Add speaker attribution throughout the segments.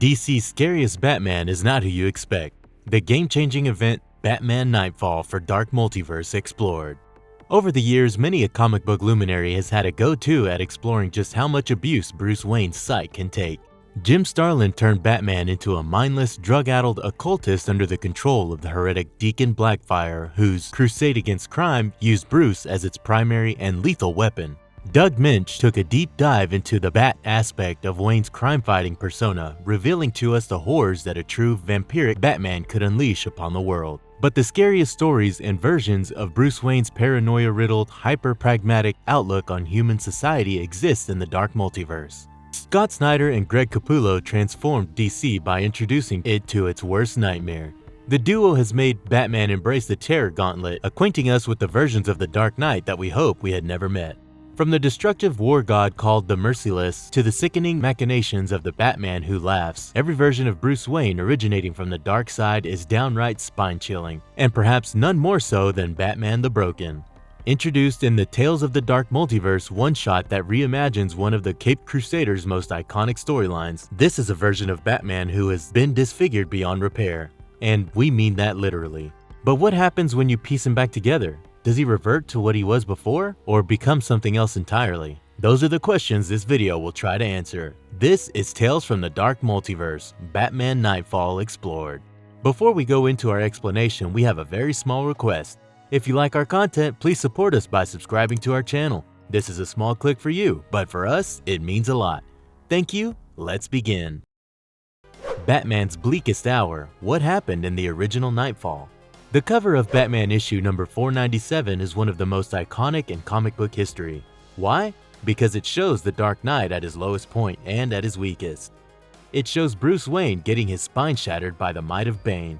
Speaker 1: DC's scariest Batman is not who you expect. The game-changing event Batman Knightfall for Dark Multiverse explored. Over the years, many a comic book luminary has had a go-to at exploring just how much abuse Bruce Wayne's psyche can take. Jim Starlin turned Batman into a mindless, drug-addled occultist under the control of the heretic Deacon Blackfire, whose crusade against crime used Bruce as its primary and lethal weapon. Moench took a deep dive into the Bat aspect of Wayne's crime-fighting persona, revealing to us the horrors that a true vampiric Batman could unleash upon the world. But the scariest stories and versions of Bruce Wayne's paranoia-riddled, hyper-pragmatic outlook on human society exist in the Dark Multiverse. Scott Snyder and Greg Capullo transformed DC by introducing it to its worst nightmare. The duo has made Batman embrace the terror gauntlet, acquainting us with the versions of the Dark Knight that we hope we had never met. From the destructive war god called the Merciless to the sickening machinations of the Batman who laughs, every version of Bruce Wayne originating from the dark side is downright spine-chilling, and perhaps none more so than Batman the Broken. Introduced in the Tales of the Dark Multiverse one-shot that reimagines one of the Caped Crusader's most iconic storylines, this is a version of Batman who has been disfigured beyond repair. And we mean that literally. But what happens when you piece him back together? Does he revert to what he was before, or become something else entirely? Those are the questions this video will try to answer. This is Tales from the Dark Multiverse, Batman Knightfall Explored. Before we go into our explanation, we have a very small request. If you like our content, please support us by subscribing to our channel. This is a small click for you, but for us, it means a lot. Thank you, let's begin. Batman's bleakest hour, what happened in the original Knightfall? The cover of Batman issue number 497 is one of the most iconic in comic book history. Why? Because it shows the Dark Knight at his lowest point and at his weakest. It shows Bruce Wayne getting his spine shattered by the might of Bane.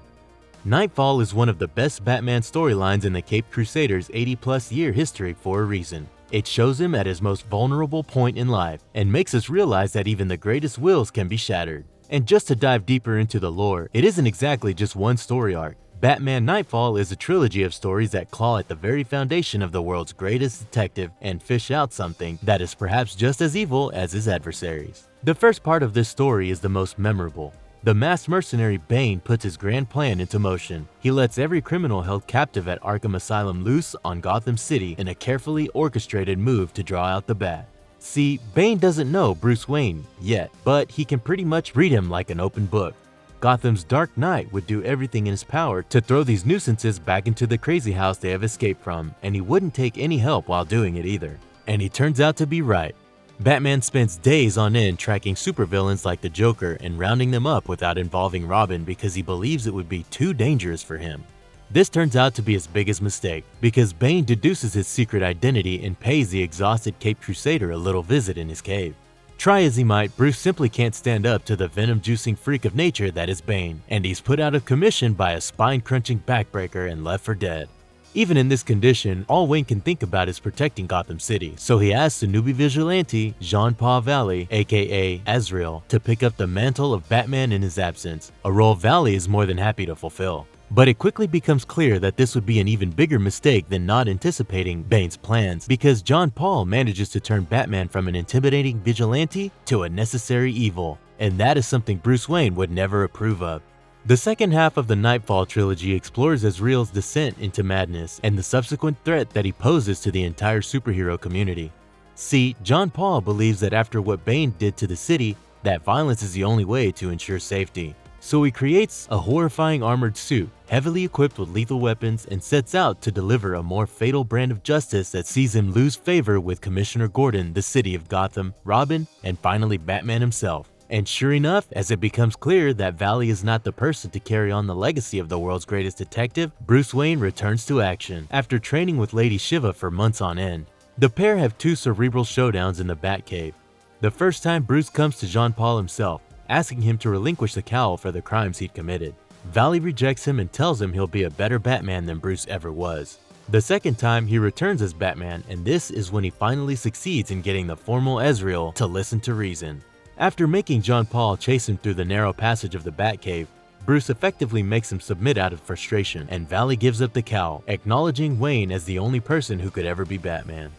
Speaker 1: Knightfall is one of the best Batman storylines in the Caped Crusader's 80-plus year history for a reason. It shows him at his most vulnerable point in life and makes us realize that even the greatest wills can be shattered. And just to dive deeper into the lore, it isn't exactly just one story arc. Batman Knightfall is a trilogy of stories that claw at the very foundation of the world's greatest detective and fish out something that is perhaps just as evil as his adversaries. The first part of this story is the most memorable. The masked mercenary Bane puts his grand plan into motion. He lets every criminal held captive at Arkham Asylum loose on Gotham City in a carefully orchestrated move to draw out the Bat. See, Bane doesn't know Bruce Wayne yet, but he can pretty much read him like an open book. Gotham's Dark Knight would do everything in his power to throw these nuisances back into the crazy house they have escaped from, and he wouldn't take any help while doing it either. And he turns out to be right. Batman spends days on end tracking supervillains like the Joker and rounding them up without involving Robin because he believes it would be too dangerous for him. This turns out to be his biggest mistake, because Bane deduces his secret identity and pays the exhausted Caped Crusader a little visit in his cave. Try as he might, Bruce simply can't stand up to the venom-juicing freak of nature that is Bane, and he's put out of commission by a spine-crunching backbreaker and left for dead. Even in this condition, all Wayne can think about is protecting Gotham City, so he asks the newbie vigilante, Jean-Paul Valley, aka Azrael, to pick up the mantle of Batman in his absence, a role Valley is more than happy to fulfill. But it quickly becomes clear that this would be an even bigger mistake than not anticipating Bane's plans, because John Paul manages to turn Batman from an intimidating vigilante to a necessary evil, and that is something Bruce Wayne would never approve of. The second half of the Knightfall trilogy explores Azrael's descent into madness and the subsequent threat that he poses to the entire superhero community. See, John Paul believes that after what Bane did to the city, that violence is the only way to ensure safety. So he creates a horrifying armored suit, heavily equipped with lethal weapons, and sets out to deliver a more fatal brand of justice that sees him lose favor with Commissioner Gordon, the city of Gotham, Robin, and finally Batman himself. And sure enough, as it becomes clear that Valley is not the person to carry on the legacy of the world's greatest detective, Bruce Wayne returns to action, after training with Lady Shiva for months on end. The pair have two cerebral showdowns in the Batcave. The first time Bruce comes to Jean Paul himself, asking him to relinquish the cowl for the crimes he'd committed. Valley rejects him and tells him he'll be a better Batman than Bruce ever was. The second time, he returns as Batman, and this is when he finally succeeds in getting the formal Azrael to listen to reason. After making Jean Paul chase him through the narrow passage of the Batcave, Bruce effectively makes him submit out of frustration, and Valley gives up the cowl, acknowledging Wayne as the only person who could ever be Batman.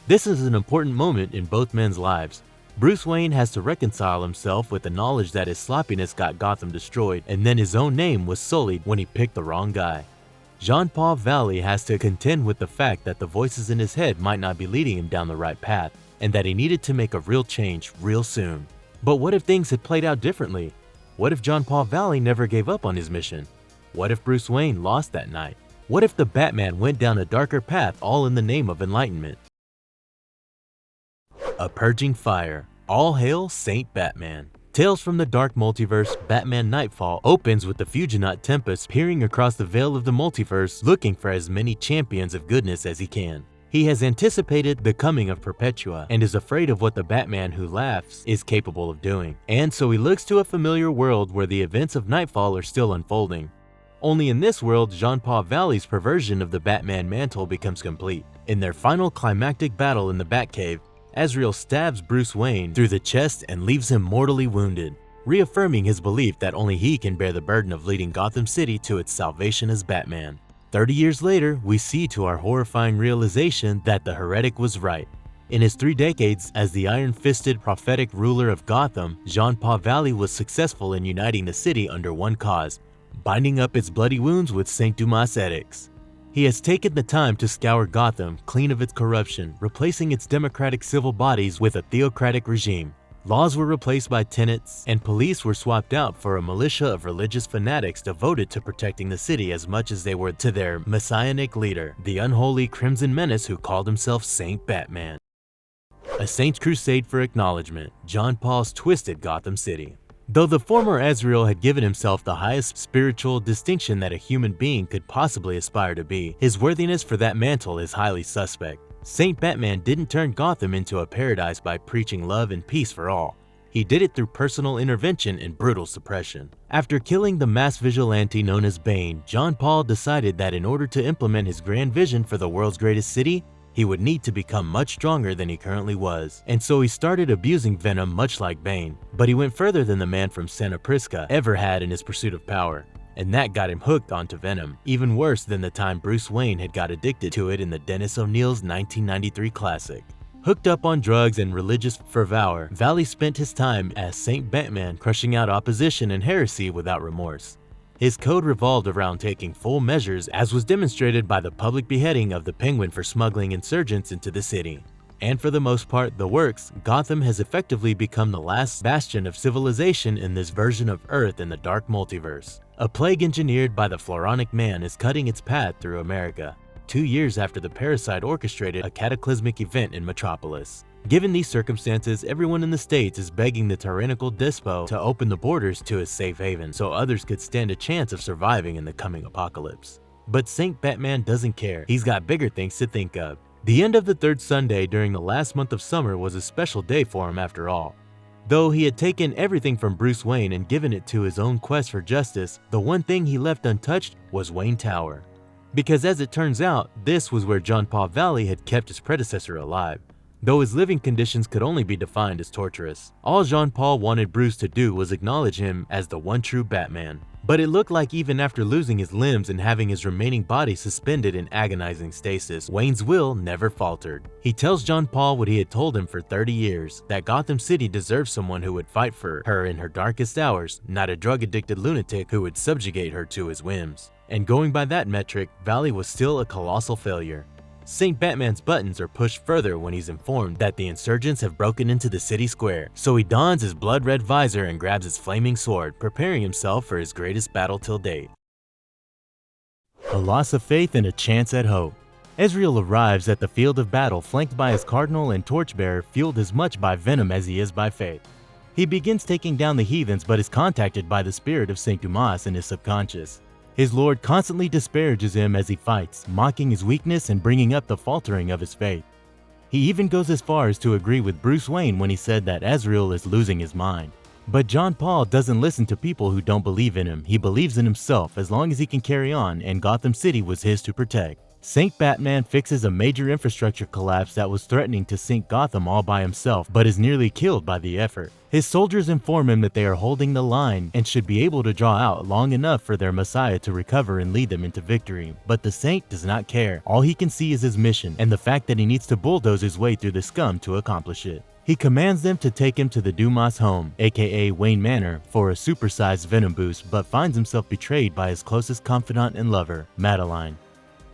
Speaker 1: This is an important moment in both men's lives. Bruce Wayne has to reconcile himself with the knowledge that his sloppiness got Gotham destroyed, and then his own name was sullied when he picked the wrong guy. Jean-Paul Valley has to contend with the fact that the voices in his head might not be leading him down the right path, and that he needed to make a real change real soon. But what if things had played out differently? What if Jean-Paul Valley never gave up on his mission? What if Bruce Wayne lost that night? What if the Batman went down a darker path all in the name of enlightenment? A Purging Fire. All hail Saint Batman. Tales from the Dark Multiverse, Batman Knightfall opens with the Fuginaut Tempus peering across the veil of the multiverse looking for as many champions of goodness as he can. He has anticipated the coming of Perpetua and is afraid of what the Batman who laughs is capable of doing, and so he looks to a familiar world where the events of Knightfall are still unfolding. Only in this world, Jean-Paul Valley's perversion of the Batman mantle becomes complete. In their final climactic battle in the Batcave, Azrael stabs Bruce Wayne through the chest and leaves him mortally wounded, reaffirming his belief that only he can bear the burden of leading Gotham City to its salvation as Batman. 30 years later, we see to our horrifying realization that the heretic was right. In his 3 decades as the iron-fisted prophetic ruler of Gotham, Jean-Paul Valley was successful in uniting the city under one cause, binding up its bloody wounds with Saint Dumas edicts. He has taken the time to scour Gotham clean of its corruption, replacing its democratic civil bodies with a theocratic regime. Laws were replaced by tenets, and police were swapped out for a militia of religious fanatics devoted to protecting the city as much as they were to their messianic leader, the unholy Crimson Menace who called himself Saint Batman. A Saint's Crusade for Acknowledgement, Jean-Paul's twisted Gotham City. Though the former Azrael had given himself the highest spiritual distinction that a human being could possibly aspire to be, his worthiness for that mantle is highly suspect. Saint Batman didn't turn Gotham into a paradise by preaching love and peace for all. He did it through personal intervention and brutal suppression. After killing the mass vigilante known as Bane, Jean-Paul decided that in order to implement his grand vision for the world's greatest city, he would need to become much stronger than he currently was, and so he started abusing Venom much like Bane. But he went further than the man from Santa Prisca ever had in his pursuit of power, and that got him hooked onto Venom, even worse than the time Bruce Wayne had got addicted to it in the Dennis O'Neill's 1993 classic. Hooked up on drugs and religious fervor, Valley spent his time as Saint Batman crushing out opposition and heresy without remorse. His code revolved around taking full measures, as was demonstrated by the public beheading of the Penguin for smuggling insurgents into the city. And for the most part, the works, Gotham has effectively become the last bastion of civilization in this version of Earth in the Dark Multiverse. A plague engineered by the Floronic Man is cutting its path through America, 2 years after the parasite orchestrated a cataclysmic event in Metropolis. Given these circumstances, everyone in the States is begging the tyrannical despot to open the borders to his safe haven so others could stand a chance of surviving in the coming apocalypse. But Saint Batman doesn't care. He's got bigger things to think of. The end of the third Sunday during the last month of summer was a special day for him after all. Though he had taken everything from Bruce Wayne and given it to his own quest for justice, the one thing he left untouched was Wayne Tower. Because as it turns out, this was where Jean-Paul Valley had kept his predecessor alive, though his living conditions could only be defined as torturous. All Jean-Paul wanted Bruce to do was acknowledge him as the one true Batman. But it looked like even after losing his limbs and having his remaining body suspended in agonizing stasis, Wayne's will never faltered. He tells Jean-Paul what he had told him for 30 years, that Gotham City deserves someone who would fight for her in her darkest hours, not a drug-addicted lunatic who would subjugate her to his whims. And going by that metric, Valley was still a colossal failure. Saint Batman's buttons are pushed further when he's informed that the insurgents have broken into the city square, so he dons his blood-red visor and grabs his flaming sword, preparing himself for his greatest battle till date. A loss of faith and a chance at hope. Azrael arrives at the field of battle flanked by his cardinal and torchbearer, fueled as much by venom as he is by faith. He begins taking down the heathens but is contacted by the spirit of Saint Dumas in his subconscious. His lord constantly disparages him as he fights, mocking his weakness and bringing up the faltering of his faith. He even goes as far as to agree with Bruce Wayne when he said that Azrael is losing his mind. But Jean-Paul doesn't listen to people who don't believe in him. He believes in himself as long as he can carry on, and Gotham City was his to protect. Saint Batman fixes a major infrastructure collapse that was threatening to sink Gotham all by himself, but is nearly killed by the effort. His soldiers inform him that they are holding the line and should be able to draw out long enough for their Messiah to recover and lead them into victory. But the Saint does not care. All he can see is his mission and the fact that he needs to bulldoze his way through the scum to accomplish it. He commands them to take him to the Dumas home, aka Wayne Manor, for a supersized venom boost, but finds himself betrayed by his closest confidant and lover, Madeline.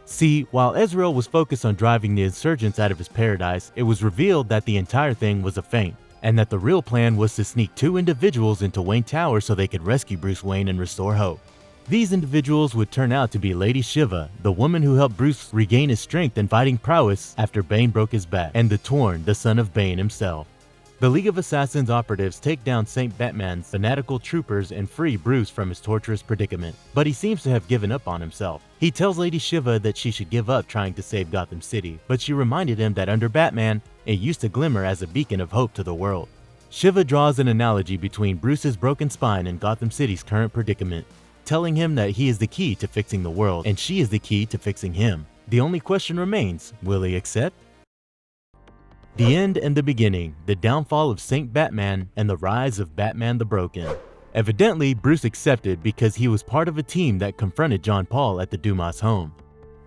Speaker 1: See, while Ezreal was focused on driving the insurgents out of his paradise, it was revealed that the entire thing was a feint, and that the real plan was to sneak two individuals into Wayne Tower so they could rescue Bruce Wayne and restore hope. These individuals would turn out to be Lady Shiva, the woman who helped Bruce regain his strength and fighting prowess after Bane broke his back, and the Torn, the son of Bane himself. The League of Assassins operatives take down Saint Batman's fanatical troopers and free Bruce from his torturous predicament, but he seems to have given up on himself. He tells Lady Shiva that she should give up trying to save Gotham City, but she reminded him that under Batman, it used to glimmer as a beacon of hope to the world. Shiva draws an analogy between Bruce's broken spine and Gotham City's current predicament, telling him that he is the key to fixing the world and she is the key to fixing him. The only question remains, will he accept? The end and the beginning, the downfall of Saint Batman and the rise of Batman the Broken. Evidently, Bruce accepted because he was part of a team that confronted John Paul at the Dumas home.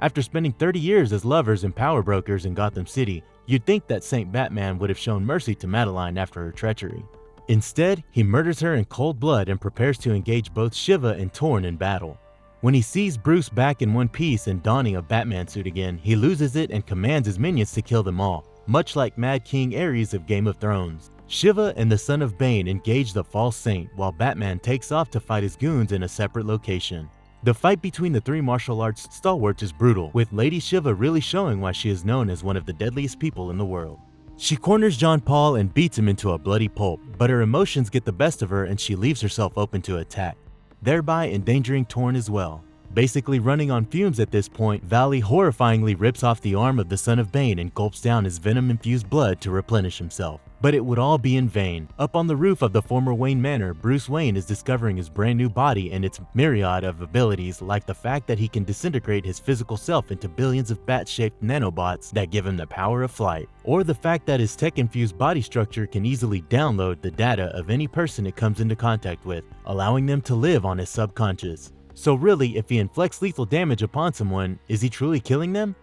Speaker 1: After spending 30 years as lovers and power brokers in Gotham City, you'd think that Saint Batman would have shown mercy to Madeline after her treachery. Instead, he murders her in cold blood and prepares to engage both Shiva and Torn in battle. When he sees Bruce back in one piece and donning a Batman suit again, he loses it and commands his minions to kill them all, much like Mad King Ares of Game of Thrones. Shiva and the Son of Bane engage the false saint while Batman takes off to fight his goons in a separate location. The fight between the three martial arts stalwarts is brutal, with Lady Shiva really showing why she is known as one of the deadliest people in the world. She corners John Paul and beats him into a bloody pulp, but her emotions get the best of her and she leaves herself open to attack, thereby endangering Torn as well. Basically running on fumes at this point, Valley horrifyingly rips off the arm of the Son of Bane and gulps down his venom-infused blood to replenish himself. But it would all be in vain. Up on the roof of the former Wayne Manor, Bruce Wayne is discovering his brand new body and its myriad of abilities, like the fact that he can disintegrate his physical self into billions of bat-shaped nanobots that give him the power of flight, or the fact that his tech-infused body structure can easily download the data of any person it comes into contact with, allowing them to live on his subconscious. So really, if he inflicts lethal damage upon someone, is he truly killing them?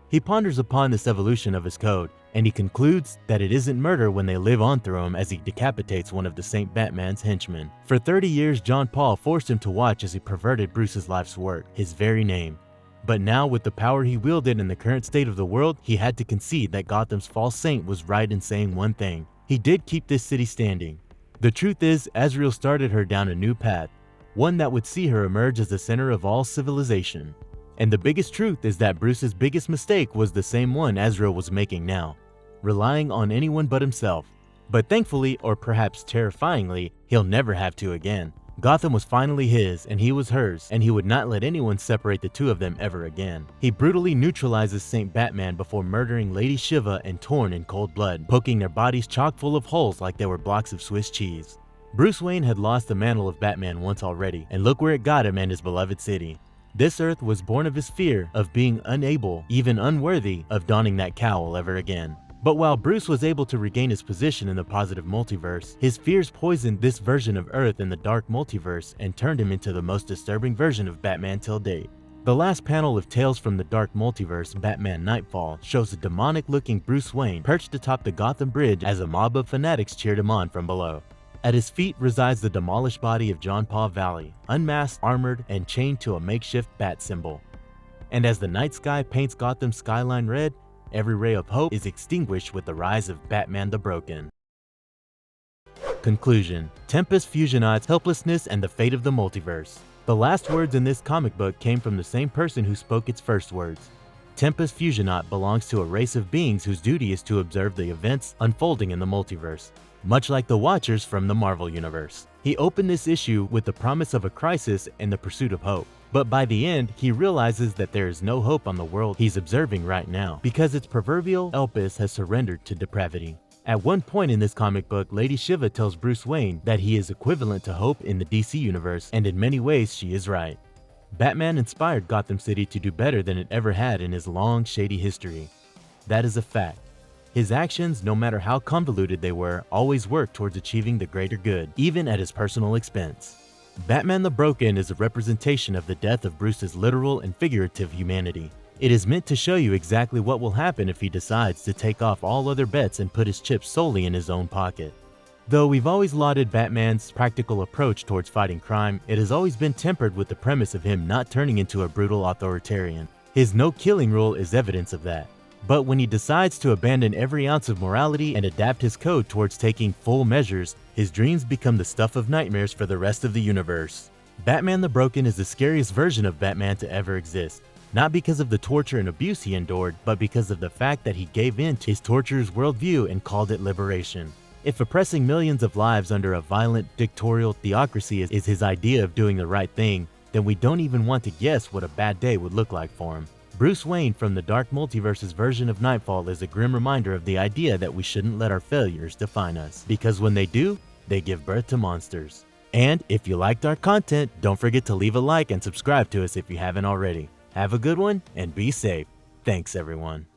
Speaker 1: He ponders upon this evolution of his code, and he concludes that it isn't murder when they live on through him as he decapitates one of the Saint Batman's henchmen. For 30 years, John Paul forced him to watch as he perverted Bruce's life's work, his very name. But now, with the power he wielded in the current state of the world, he had to concede that Gotham's false saint was right in saying one thing. He did keep this city standing. The truth is, Azrael started her down a new path, one that would see her emerge as the center of all civilization. And the biggest truth is that Bruce's biggest mistake was the same one Azrael was making now, relying on anyone but himself. But thankfully, or perhaps terrifyingly, he'll never have to again. Gotham was finally his, and he was hers, and he would not let anyone separate the two of them ever again. He brutally neutralizes Saint Batman before murdering Lady Shiva and Torn in cold blood, poking their bodies chock full of holes like they were blocks of Swiss cheese. Bruce Wayne had lost the mantle of Batman once already, and look where it got him and his beloved city. This Earth was born of his fear of being unable, even unworthy, of donning that cowl ever again. But while Bruce was able to regain his position in the positive multiverse, his fears poisoned this version of Earth in the Dark Multiverse and turned him into the most disturbing version of Batman till date. The last panel of Tales from the Dark Multiverse, Batman Knightfall, shows a demonic-looking Bruce Wayne perched atop the Gotham Bridge as a mob of fanatics cheered him on from below. At his feet resides the demolished body of John Paul Valley, unmasked, armored, and chained to a makeshift bat symbol. And as the night sky paints Gotham's skyline red, every ray of hope is extinguished with the rise of Batman the Broken. Conclusion: Tempus, Fuginaut's helplessness, and the fate of the multiverse. The last words in this comic book came from the same person who spoke its first words. Tempus Fuginaut belongs to a race of beings whose duty is to observe the events unfolding in the multiverse, much like the Watchers from the Marvel Universe. He opened this issue with the promise of a crisis and the pursuit of hope. But by the end, he realizes that there is no hope on the world he's observing right now, because its proverbial Elpis has surrendered to depravity. At one point in this comic book, Lady Shiva tells Bruce Wayne that he is equivalent to hope in the DC universe, and in many ways she is right. Batman inspired Gotham City to do better than it ever had in his long, shady history. That is a fact. His actions, no matter how convoluted they were, always worked towards achieving the greater good, even at his personal expense. Batman the Broken is a representation of the death of Bruce's literal and figurative humanity. It is meant to show you exactly what will happen if he decides to take off all other bets and put his chips solely in his own pocket. Though we've always lauded Batman's practical approach towards fighting crime, it has always been tempered with the premise of him not turning into a brutal authoritarian. His no-killing rule is evidence of that. But when he decides to abandon every ounce of morality and adapt his code towards taking full measures, his dreams become the stuff of nightmares for the rest of the universe. Batman the Broken is the scariest version of Batman to ever exist. Not because of the torture and abuse he endured, but because of the fact that he gave in to his torturer's worldview and called it liberation. If oppressing millions of lives under a violent, dictatorial theocracy is his idea of doing the right thing, then we don't even want to guess what a bad day would look like for him. Bruce Wayne from the Dark Multiverse's version of Knightfall is a grim reminder of the idea that we shouldn't let our failures define us, because when they do, they give birth to monsters. And if you liked our content, don't forget to leave a like and subscribe to us if you haven't already. Have a good one and be safe. Thanks everyone.